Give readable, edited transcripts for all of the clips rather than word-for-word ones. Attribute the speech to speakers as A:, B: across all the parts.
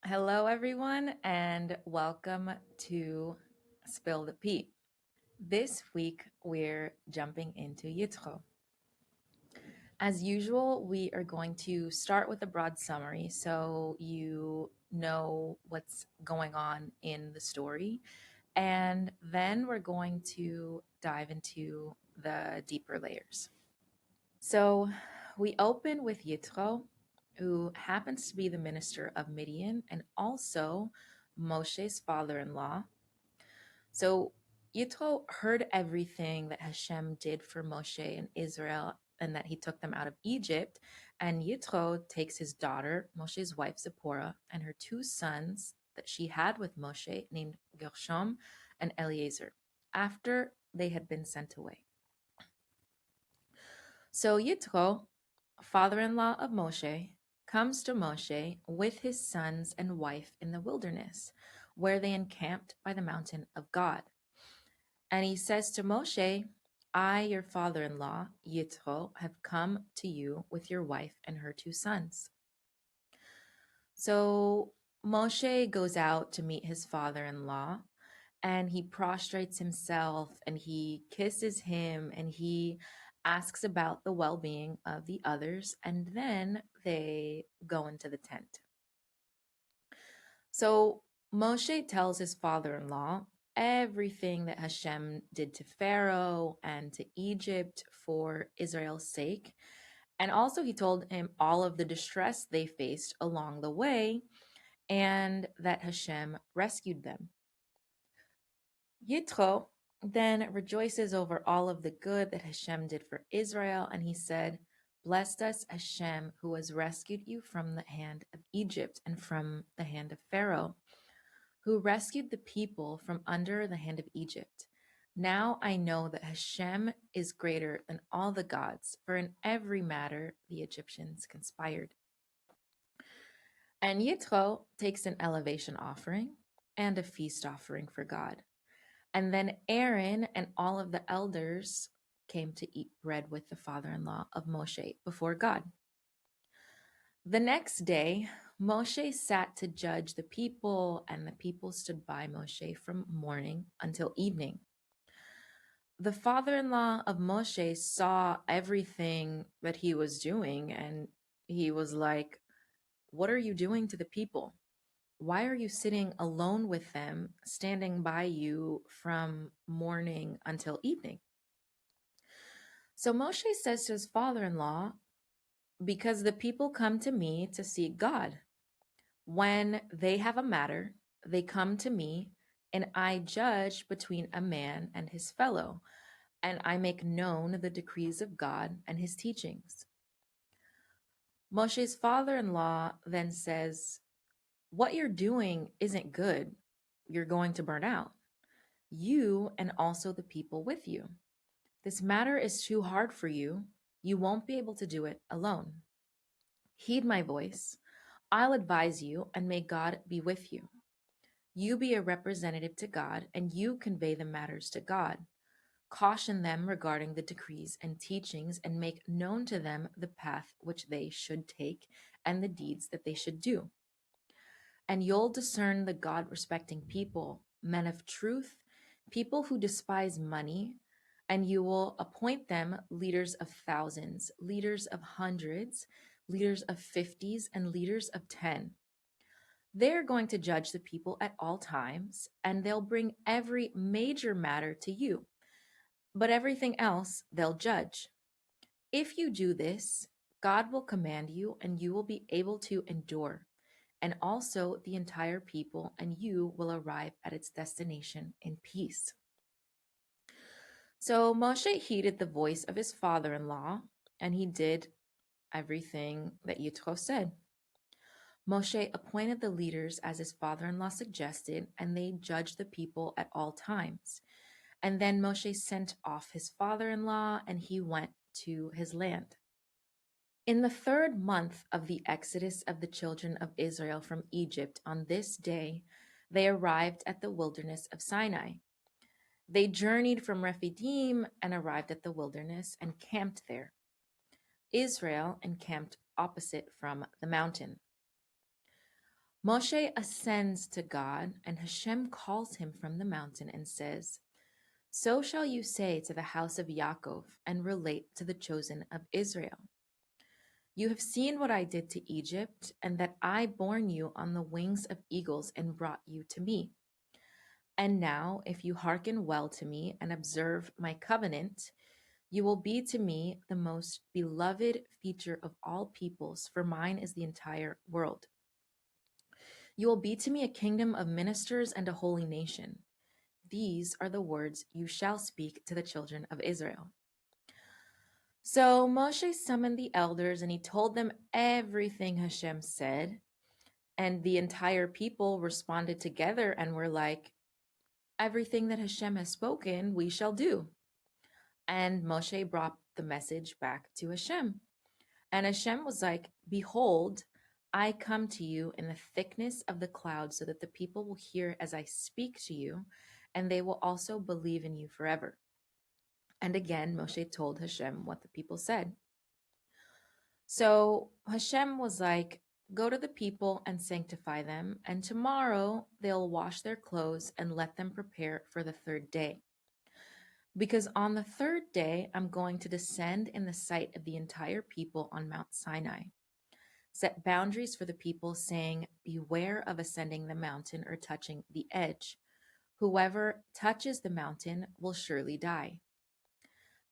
A: Hello, everyone, and welcome to Spill the Pea. This week, we're jumping into Yitro. As usual, we are going to start with a broad summary so you know what's going on in the story, and then we're going to dive into the deeper layers. So, we open with Yitro, who happens to be the minister of Midian and also Moshe's father in law. So Yitro heard everything that Hashem did for Moshe and Israel and that he took them out of Egypt. And Yitro takes his daughter, Moshe's wife Zipporah, and her two sons that she had with Moshe, named Gershom and Eliezer, after they had been sent away. So Yitro, father-in-law of Moshe, comes to Moshe with his sons and wife in the wilderness, where they encamped by the mountain of God. And he says to Moshe, I, your father-in-law, Yitro, have come to you with your wife and her two sons. So Moshe goes out to meet his father-in-law, and he prostrates himself and he kisses him and he asks about the well-being of the others, and then they go into the tent. So Moshe tells his father-in-law everything that Hashem did to Pharaoh and to Egypt for Israel's sake. And also he told him all of the distress they faced along the way and that Hashem rescued them. Yitro then rejoices over all of the good that Hashem did for Israel, and he said, Blessed us Hashem, who has rescued you from the hand of Egypt and from the hand of Pharaoh, who rescued the people from under the hand of Egypt. Now I know that Hashem is greater than all the gods, for in every matter the Egyptians conspired. And Yitro takes an elevation offering and a feast offering for God. And then Aaron and all of the elders came to eat bread with the father-in-law of Moshe before God. The next day, Moshe sat to judge the people, and the people stood by Moshe from morning until evening. The father-in-law of Moshe saw everything that he was doing, and he was like, What are you doing to the people? Why are you sitting alone with them, standing by you from morning until evening? So Moshe says to his father-in-law, Because the people come to me to seek God. When they have a matter, they come to me, and I judge between a man and his fellow, and I make known the decrees of God and his teachings. Moshe's father-in-law then says, What you're doing isn't good. You're going to burn out. You and also the people with you. This matter is too hard for you. You won't be able to do it alone. Heed my voice. I'll advise you, and may God be with you. You be a representative to God, and you convey the matters to God. Caution them regarding the decrees and teachings, and make known to them the path which they should take and the deeds that they should do. And you'll discern the God-respecting people, men of truth, people who despise money, and you will appoint them leaders of thousands, leaders of hundreds, leaders of 50s, and leaders of 10. They're going to judge the people at all times, and they'll bring every major matter to you, but everything else they'll judge. If you do this, God will command you, and you will be able to endure, and also the entire people, and you will arrive at its destination in peace. So Moshe heeded the voice of his father-in-law, and he did everything that Yitro said. Moshe appointed the leaders as his father-in-law suggested, and they judged the people at all times. And then Moshe sent off his father-in-law, and he went to his land. In the 3rd month of the exodus of the children of Israel from Egypt, on this day, they arrived at the wilderness of Sinai. They journeyed from Rephidim and arrived at the wilderness and camped there. Israel encamped opposite from the mountain. Moshe ascends to God, and Hashem calls him from the mountain and says, "So shall you say to the house of Yaakov and relate to the chosen of Israel. You have seen what I did to Egypt, and that I borne you on the wings of eagles and brought you to me. And now, if you hearken well to me and observe my covenant, you will be to me the most beloved feature of all peoples, for mine is the entire world. You will be to me a kingdom of ministers and a holy nation. These are the words you shall speak to the children of Israel." So Moshe summoned the elders and he told them everything Hashem said. And the entire people responded together and were like, "Everything that Hashem has spoken, we shall do." And Moshe brought the message back to Hashem. And Hashem was like, "Behold, I come to you in the thickness of the cloud so that the people will hear as I speak to you, and they will also believe in you forever." And again, Moshe told Hashem what the people said. So Hashem was like, "Go to the people and sanctify them, and tomorrow they'll wash their clothes and let them prepare for the third day. Because on the third day, I'm going to descend in the sight of the entire people on Mount Sinai. Set boundaries for the people, saying, beware of ascending the mountain or touching the edge. Whoever touches the mountain will surely die.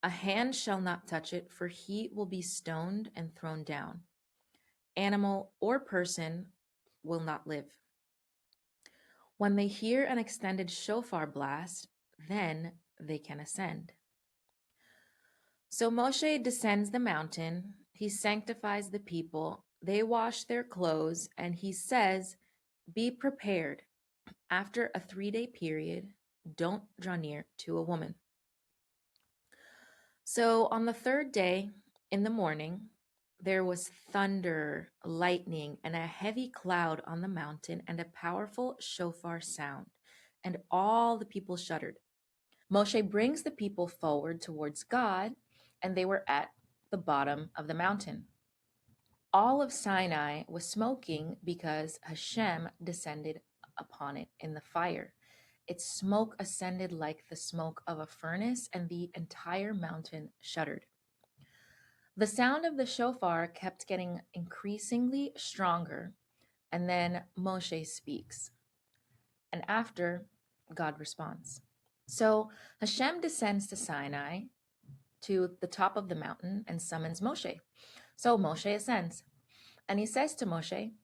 A: A hand shall not touch it, for he will be stoned and thrown down. Animal or person will not live. When they hear an extended shofar blast, then they can ascend." So Moshe descends the mountain, he sanctifies the people, they wash their clothes, and he says, "Be prepared. After a 3-day period, don't draw near to a woman." So on the third day, in the morning, there was thunder, lightning, and a heavy cloud on the mountain, and a powerful shofar sound, and all the people shuddered. Moshe brings the people forward towards God, and they were at the bottom of the mountain. All of Sinai was smoking because Hashem descended upon it in the fire. Its smoke ascended like the smoke of a furnace, and the entire mountain shuddered. The sound of the shofar kept getting increasingly stronger, and then Moshe speaks. And after, God responds. So Hashem descends to Sinai, to the top of the mountain, and summons Moshe. So Moshe ascends, and he says to Moshe,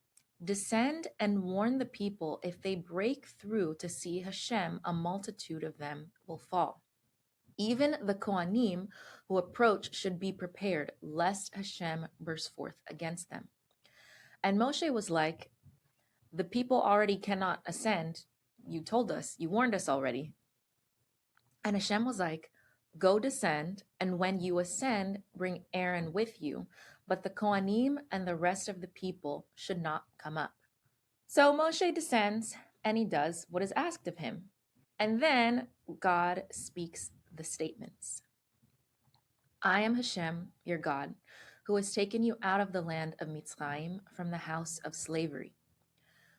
A: "Descend and warn the people, if they break through to see Hashem, a multitude of them will fall. Even the Kohanim who approach should be prepared, lest Hashem burst forth against them." And Moshe was like, "The people already cannot ascend. You told us, you warned us already." And Hashem was like, "Go descend, and when you ascend, bring Aaron with you, but the Kohanim and the rest of the people should not come up." So Moshe descends, and he does what is asked of him. And then God speaks the statements. "I am Hashem, your God, who has taken you out of the land of Mitzrayim, from the house of slavery.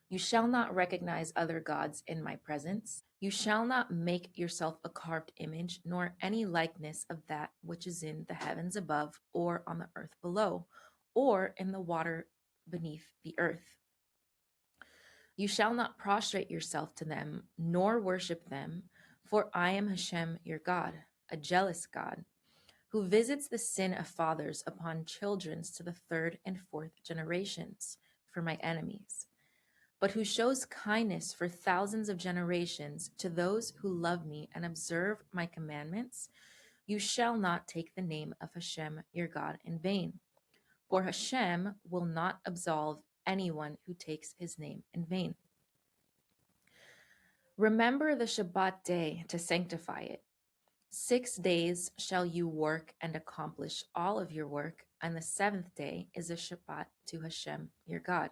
A: You shall not recognize other gods in my presence. You shall not make yourself a carved image, nor any likeness of that which is in the heavens above, or on the earth below, or in the water beneath the earth. You shall not prostrate yourself to them, nor worship them, for I am Hashem your God, a jealous God, who visits the sin of fathers upon children to the 3rd and 4th generations for my enemies, but who shows kindness for thousands of generations to those who love me and observe my commandments. You shall not take the name of Hashem your God in vain, for Hashem will not absolve anyone who takes his name in vain. Remember the Shabbat day to sanctify it. 6 days shall you work and accomplish all of your work, and the 7th day is a Shabbat to Hashem your God.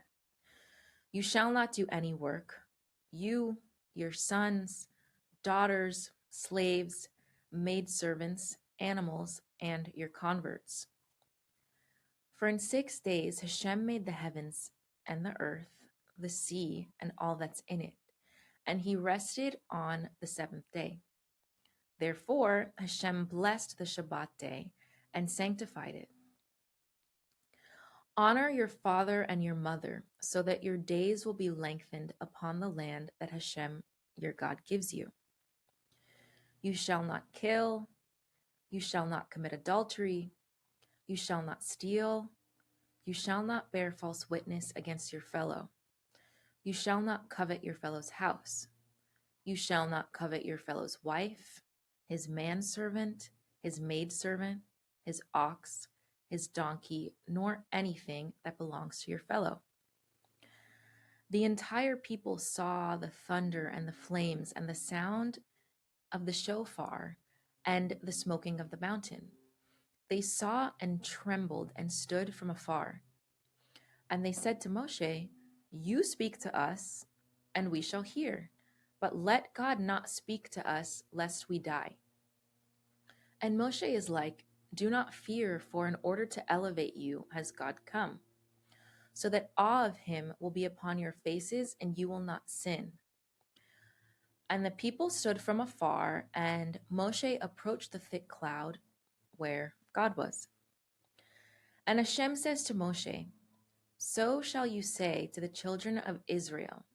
A: You shall not do any work, you, your sons, daughters, slaves, maidservants, animals, and your converts. For in 6 days Hashem made the heavens and the earth, the sea, and all that's in it. And he rested on the seventh day. Therefore, Hashem blessed the Shabbat day and sanctified it. Honor your father and your mother, so that your days will be lengthened upon the land that Hashem, your God, gives you. You shall not kill. You shall not commit adultery. You shall not steal. You shall not bear false witness against your fellow. You shall not covet your fellow's house. You shall not covet your fellow's wife, his manservant, his maidservant, his ox, his donkey, nor anything that belongs to your fellow. The entire people saw the thunder and the flames and the sound of the shofar and the smoking of the mountain. They saw and trembled and stood from afar. And they said to Moshe, "You speak to us, and we shall hear. But let God not speak to us, lest we die." And Moshe is like, "Do not fear, for in order to elevate you has God come, so that awe of him will be upon your faces, and you will not sin." And the people stood from afar, and Moshe approached the thick cloud where God was. And Hashem says to Moshe, "So shall you say to the children of Israel,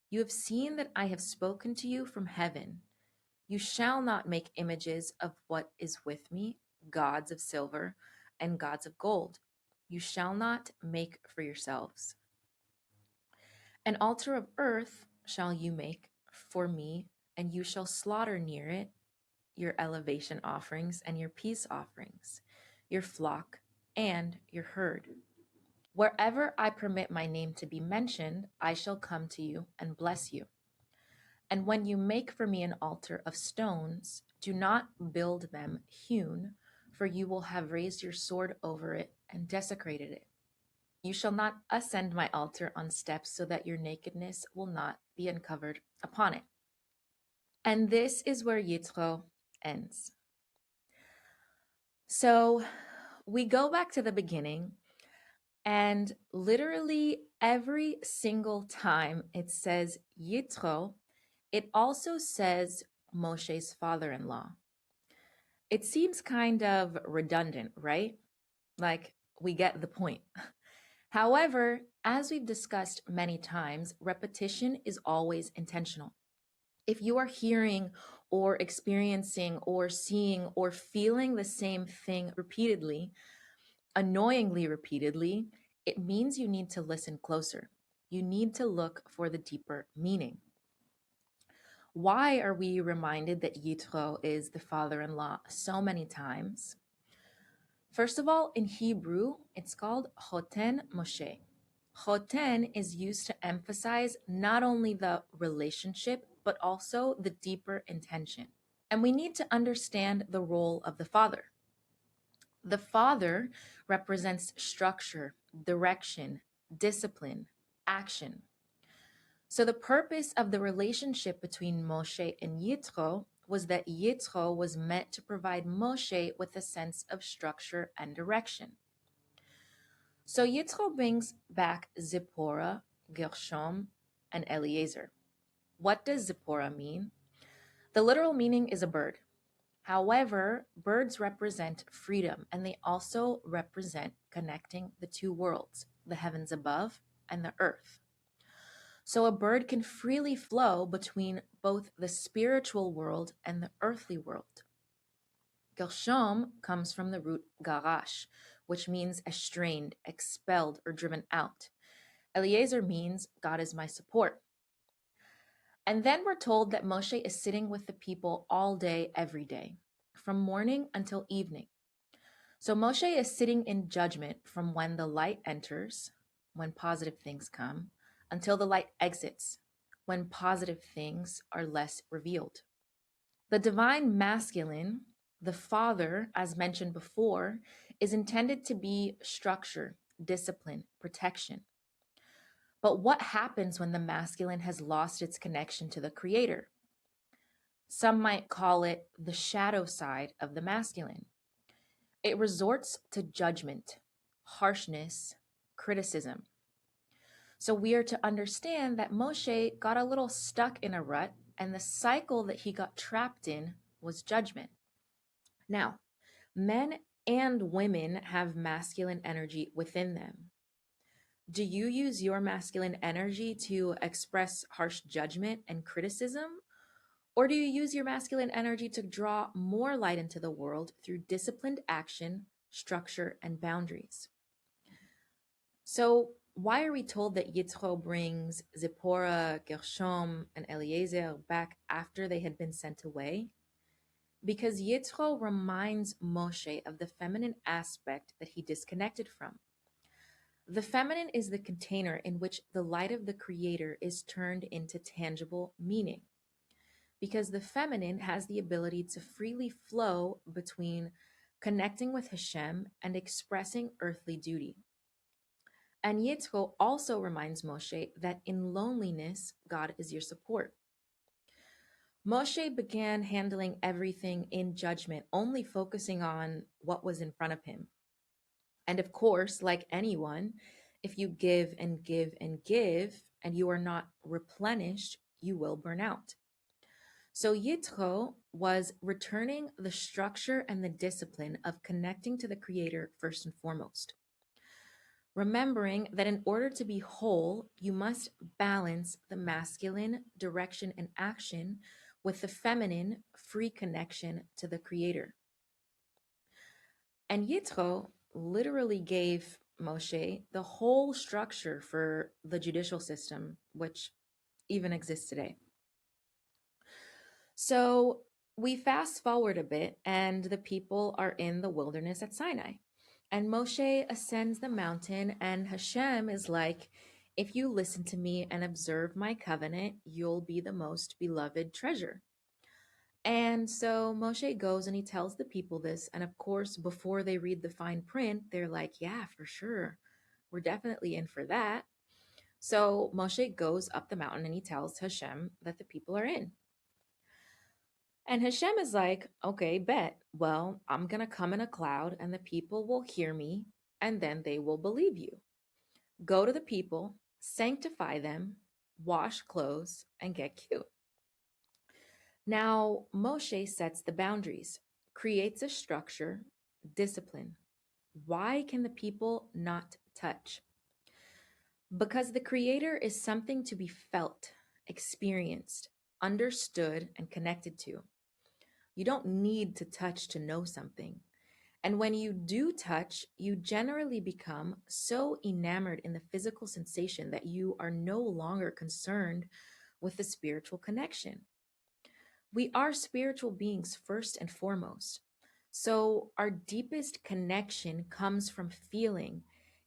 A: you have seen that I have spoken to you from heaven. You shall not make images of what is with me, gods of silver and gods of gold. You shall not make for yourselves. An altar of earth shall you make for me, and you shall slaughter near it your elevation offerings and your peace offerings, your flock and your herd. Wherever I permit my name to be mentioned, I shall come to you and bless you. And when you make for me an altar of stones, do not build them hewn, for you will have raised your sword over it and desecrated it. You shall not ascend my altar on steps, so that your nakedness will not be uncovered upon it." And this is where Yitro ends. So we go back to the beginning, and literally every single time it says Yitro, it also says Moshe's father-in-law. It seems kind of redundant, right? Like, we get the point. However, as we've discussed many times, repetition is always intentional. If you are hearing or experiencing or seeing or feeling the same thing repeatedly, annoyingly repeatedly, it means you need to listen closer. You need to look for the deeper meaning. Why are we reminded that Yitro is the father-in-law so many times? First of all, in Hebrew, it's called Choten Moshe. Choten is used to emphasize not only the relationship, but also the deeper intention. And we need to understand the role of the father. The father represents structure, direction, discipline, action. So the purpose of the relationship between Moshe and Yitro was that Yitro was meant to provide Moshe with a sense of structure and direction. So Yitro brings back Zipporah, Gershom, and Eliezer. What does Zipporah mean? The literal meaning is a bird. However, birds represent freedom, and they also represent connecting the two worlds, the heavens above and the earth. So a bird can freely flow between both the spiritual world and the earthly world. Gershom comes from the root garash, which means estranged, expelled, or driven out. Eliezer means God is my support. And then we're told that Moshe is sitting with the people all day, every day, from morning until evening. So Moshe is sitting in judgment from when the light enters, when positive things come, until the light exits, when positive things are less revealed. The divine masculine, the father, as mentioned before, is intended to be structure, discipline, protection. But what happens when the masculine has lost its connection to the creator? Some might call it the shadow side of the masculine. It resorts to judgment, harshness, criticism. So we are to understand that Moshe got a little stuck in a rut, and the cycle that he got trapped in was judgment. Now, men and women have masculine energy within them. Do you use your masculine energy to express harsh judgment and criticism? Or do you use your masculine energy to draw more light into the world through disciplined action, structure, and boundaries? So, why are we told that Yitro brings Zipporah, Gershom, and Eliezer back after they had been sent away? Because Yitro reminds Moshe of the feminine aspect that he disconnected from. The feminine is the container in which the light of the Creator is turned into tangible meaning. Because the feminine has the ability to freely flow between connecting with Hashem and expressing earthly duty. And Yitro also reminds Moshe that in loneliness, God is your support. Moshe began handling everything in judgment, only focusing on what was in front of him. And of course, like anyone, if you give and give and give and you are not replenished, you will burn out. So Yitro was returning the structure and the discipline of connecting to the Creator first and foremost. Remembering that in order to be whole, you must balance the masculine direction and action with the feminine free connection to the Creator. And Yitro literally gave Moshe the whole structure for the judicial system, which even exists today. So we fast forward a bit, and the people are in the wilderness at Sinai. And Moshe ascends the mountain, and Hashem is like, if you listen to me and observe my covenant, you'll be the most beloved treasure. And so Moshe goes and he tells the people this. And of course, before they read the fine print, they're like, yeah, for sure. We're definitely in for that. So Moshe goes up the mountain and he tells Hashem that the people are in. And Hashem is like, okay, bet. Well, I'm going to come in a cloud and the people will hear me and then they will believe you. Go to the people, sanctify them, wash clothes, and get cute. Now, Moshe sets the boundaries, creates a structure, discipline. Why can the people not touch? Because the Creator is something to be felt, experienced, understood, and connected to. You don't need to touch to know something. And when you do touch, you generally become so enamored in the physical sensation that you are no longer concerned with the spiritual connection. We are spiritual beings first and foremost. So our deepest connection comes from feeling,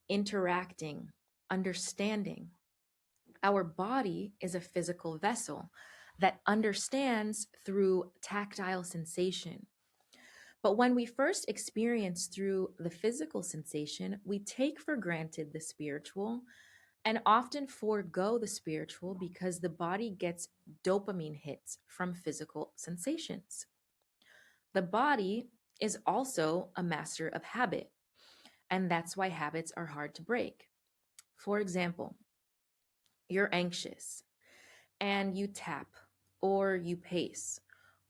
A: interacting, understanding. Our body is a physical vessel that understands through tactile sensation. But when we first experience through the physical sensation, we take for granted the spiritual and often forego the spiritual because the body gets dopamine hits from physical sensations. The body is also a master of habit, and that's why habits are hard to break. For example, you're anxious and you tap or you pace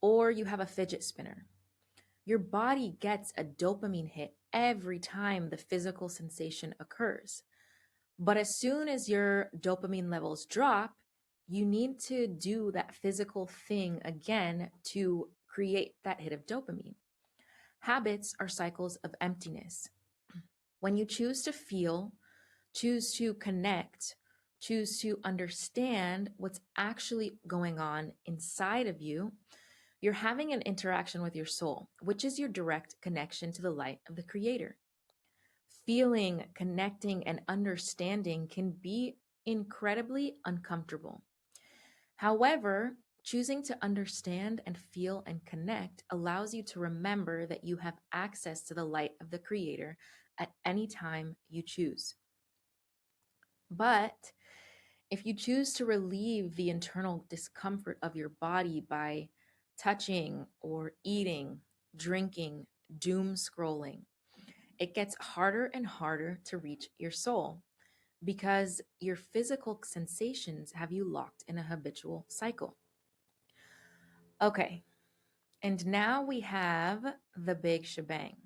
A: or you have a fidget spinner. Your body gets a dopamine hit every time the physical sensation occurs. But as soon as your dopamine levels drop, you need to do that physical thing again to create that hit of dopamine. Habits are cycles of emptiness. When you choose to feel, choose to connect, choose to understand what's actually going on inside of you, you're having an interaction with your soul, which is your direct connection to the light of the Creator. Feeling, connecting, and understanding can be incredibly uncomfortable. However, choosing to understand and feel and connect allows you to remember that you have access to the light of the Creator at any time you choose. But if you choose to relieve the internal discomfort of your body by touching or eating, drinking, doom scrolling, it gets harder and harder to reach your soul because your physical sensations have you locked in a habitual cycle. Okay, and now we have the big shebang.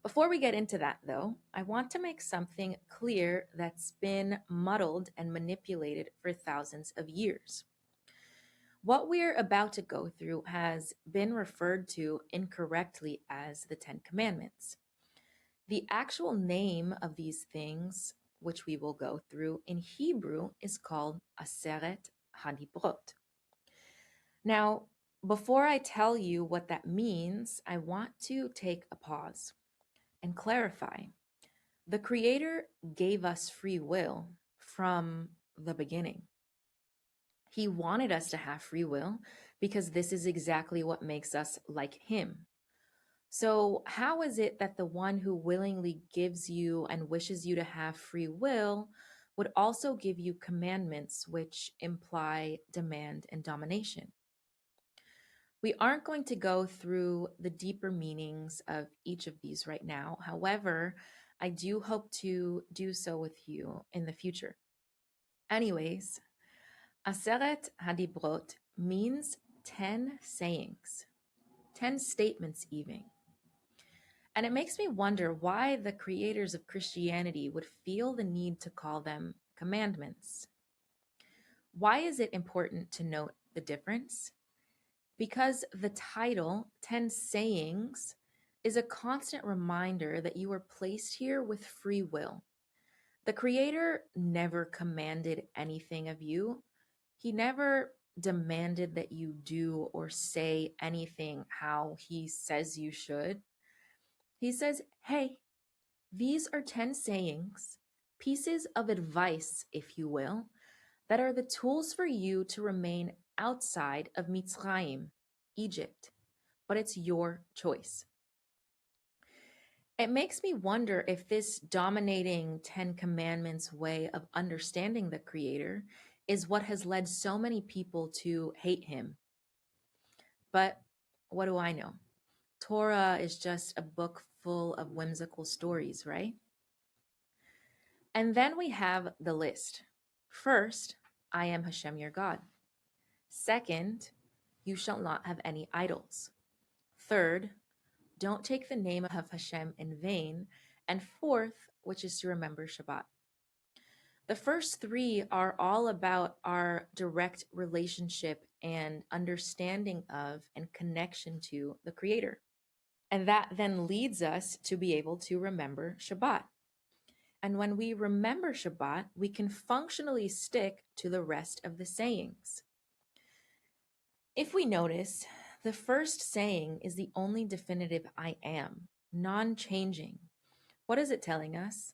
A: Before we get into that, though, I want to make something clear that's been muddled and manipulated for thousands of years. What we're about to go through has been referred to incorrectly as the Ten Commandments. The actual name of these things, which we will go through in Hebrew, is called Aseret Hadibrot. Now, before I tell you what that means, I want to take a pause and clarify. The Creator gave us free will from the beginning. He wanted us to have free will because this is exactly what makes us like Him. So, how is it that the one who willingly gives you and wishes you to have free will would also give you commandments which imply demand and domination? We aren't going to go through the deeper meanings of each of these right now. However, I do hope to do so with you in the future. Anyways, Aseret Hadibrot means 10 sayings, 10 statements even. And it makes me wonder why the creators of Christianity would feel the need to call them commandments. Why is it important to note the difference? Because the title, 10 Sayings, is a constant reminder that you were placed here with free will. The Creator never commanded anything of you. He never demanded that you do or say anything how He says you should. He says, hey, these are 10 sayings, pieces of advice, if you will, that are the tools for you to remain outside of Mitzrayim, Egypt, but it's your choice. It makes me wonder if this dominating 10 Commandments way of understanding the Creator is what has led so many people to hate Him. But what do I know? Torah is just a book full of whimsical stories, right? And then we have the list. First, I am Hashem your God. Second, you shall not have any idols. Third, don't take the name of Hashem in vain. And fourth, which is to remember Shabbat. The first three are all about our direct relationship and understanding of and connection to the Creator. And that then leads us to be able to remember Shabbat. And when we remember Shabbat, we can functionally stick to the rest of the sayings. If we notice, the first saying is the only definitive I am, non-changing. What is it telling us?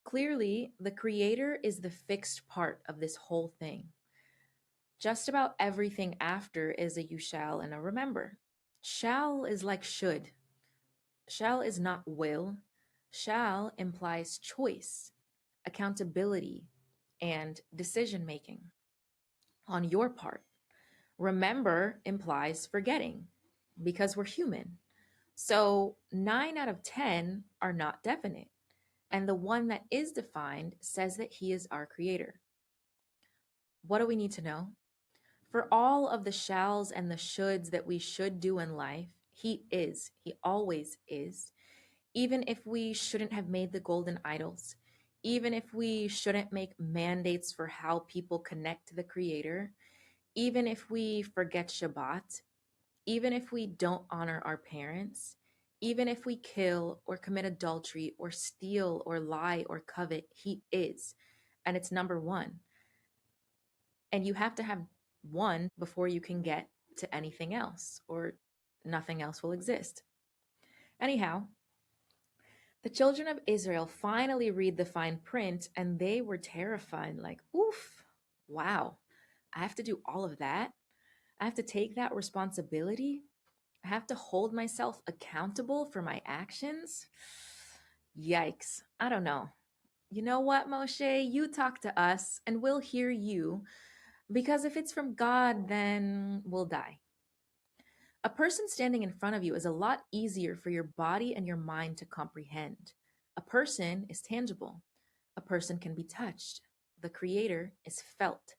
A: Clearly, the Creator is the fixed part of this whole thing. Just about everything after is a you shall and a remember. Shall is like should. Shall is not will. Shall implies choice, accountability, and decision making on your part. Remember implies forgetting because we're human. So 9 out of 10 are not definite. And the one that is defined says that He is our Creator. What do we need to know? For all of the shalls and the shoulds that we should do in life, He is. He always is. Even if we shouldn't have made the golden idols, even if we shouldn't make mandates for how people connect to the Creator, even if we forget Shabbat, even if we don't honor our parents, even if we kill or commit adultery or steal or lie or covet, He is. And it's number one. And you have to have one before you can get to anything else, or nothing else will exist. Anyhow, the children of Israel finally read the fine print and they were terrified, like, oof, wow, I have to do all of that. I have to take that responsibility. I have to hold myself accountable for my actions. Yikes. I don't know. You know what, Moshe? You talk to us and we'll hear you, because if it's from God, then we'll die. A person standing in front of you is a lot easier for your body and your mind to comprehend. A person is tangible. A person can be touched. The creator is felt,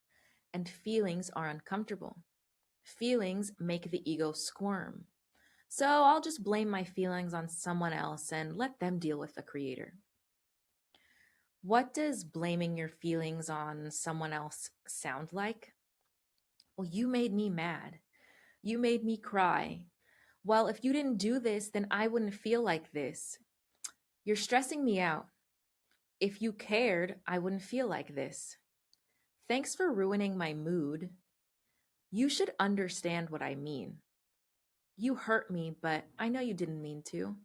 A: and feelings are uncomfortable. Feelings make the ego squirm. So I'll just blame my feelings on someone else and let them deal with the creator. What does blaming your feelings on someone else sound like? Well, you made me mad. You made me cry. Well, if you didn't do this, then I wouldn't feel like this. You're stressing me out. If you cared, I wouldn't feel like this. Thanks for ruining my mood. You should understand what I mean. You hurt me, but I know you didn't mean to.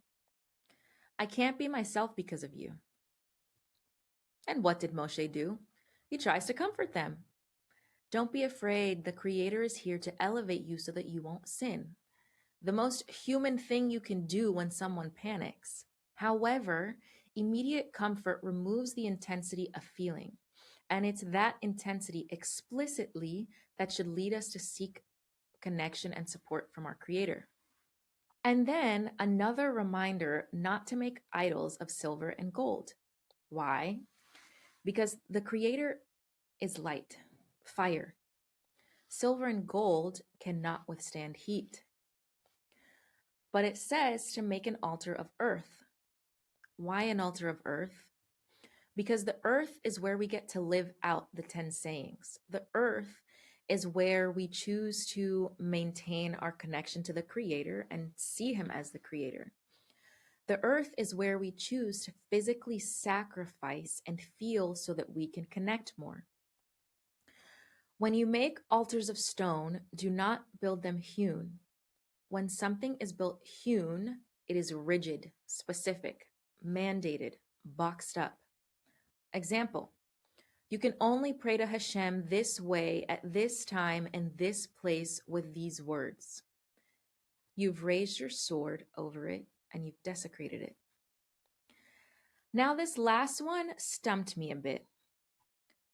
A: I can't be myself because of you. And what did Moshe do? He tries to comfort them. Don't be afraid. The Creator is here to elevate you so that you won't sin. The most human thing you can do when someone panics. However, immediate comfort removes the intensity of feeling. And it's that intensity explicitly that should lead us to seek connection and support from our Creator. And then another reminder not to make idols of silver and gold. Why? Because the Creator is light, fire. Silver and gold cannot withstand heat. But it says to make an altar of earth. Why an altar of earth? Because the earth is where we get to live out the 10 sayings. The earth is where we choose to maintain our connection to the Creator and see Him as the Creator. The earth is where we choose to physically sacrifice and feel so that we can connect more. When you make altars of stone, do not build them hewn. When something is built hewn, it is rigid, specific, mandated, boxed up. Example, you can only pray to Hashem this way at this time and this place with these words. You've raised your sword over it and you've desecrated it. Now, this last one stumped me a bit.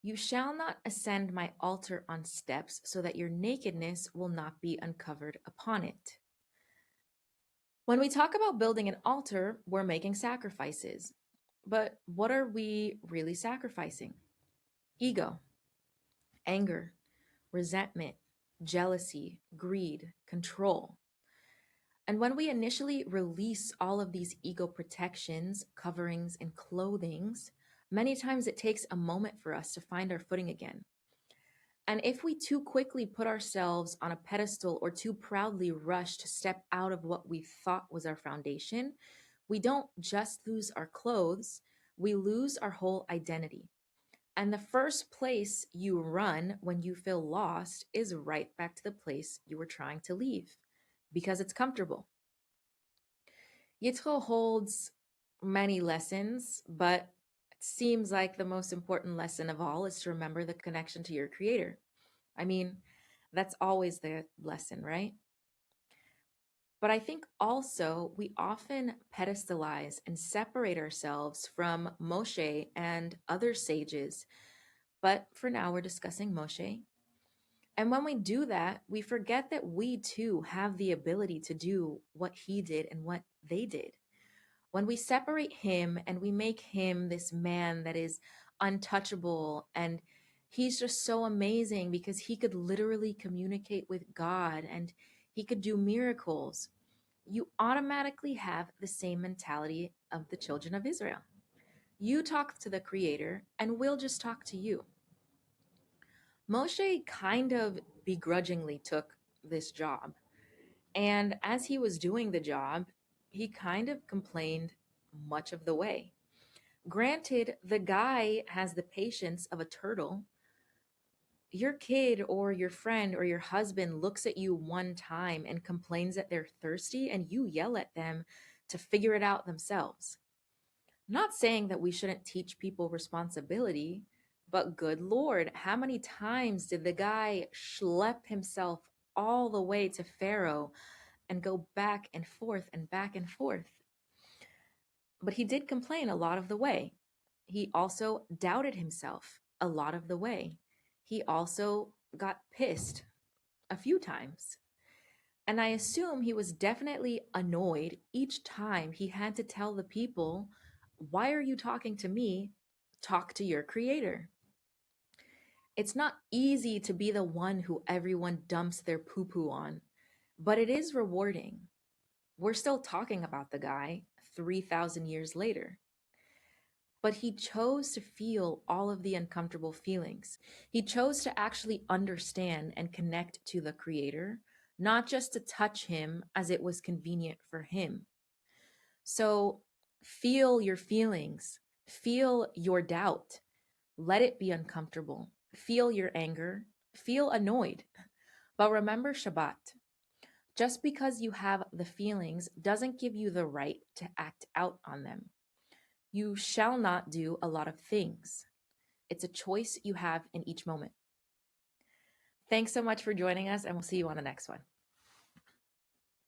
A: You shall not ascend my altar on steps so that your nakedness will not be uncovered upon it. When we talk about building an altar, we're making sacrifices. But what are we really sacrificing? Ego, anger, resentment, jealousy, greed, control. And when we initially release all of these ego protections, coverings, and clothings, many times it takes a moment for us to find our footing again. And if we too quickly put ourselves on a pedestal or too proudly rush to step out of what we thought was our foundation, we don't just lose our clothes, we lose our whole identity. And the first place you run when you feel lost is right back to the place you were trying to leave because it's comfortable. Yitro holds many lessons, but it seems like the most important lesson of all is to remember the connection to your Creator. I mean, that's always the lesson, right? But I think also we often pedestalize and separate ourselves from Moshe and other sages. But for now, we're discussing Moshe. And when we do that, we forget that we too have the ability to do what he did and what they did. When we separate him and we make him this man that is untouchable, and he's just so amazing because he could literally communicate with God and he could do miracles, you automatically have the same mentality of the children of Israel. You talk to the Creator and we'll just talk to you. Moshe kind of begrudgingly took this job. And as he was doing the job, he kind of complained much of the way. Granted, the guy has the patience of a turtle. Your kid or your friend or your husband looks at you one time and complains that they're thirsty, and you yell at them to figure it out themselves. Not saying that we shouldn't teach people responsibility, but good Lord, how many times did the guy schlep himself all the way to Pharaoh and go back and forth and back and forth? But he did complain a lot of the way. He also doubted himself a lot of the way. He also got pissed a few times. And I assume he was definitely annoyed each time he had to tell the people, why are you talking to me talk to your creator. It's not easy to be the one who everyone dumps their poo poo on, but it is rewarding. We're still talking about the guy 3,000 years later. But he chose to feel all of the uncomfortable feelings. He chose to actually understand and connect to the creator, not just to touch him as it was convenient for him. So feel your feelings, feel your doubt, let it be uncomfortable, feel your anger, feel annoyed. But remember Shabbat. Just because you have the feelings doesn't give you the right to act out on them. You shall not do a lot of things. It's a choice you have in each moment. Thanks so much for joining us, and we'll see you on the next one.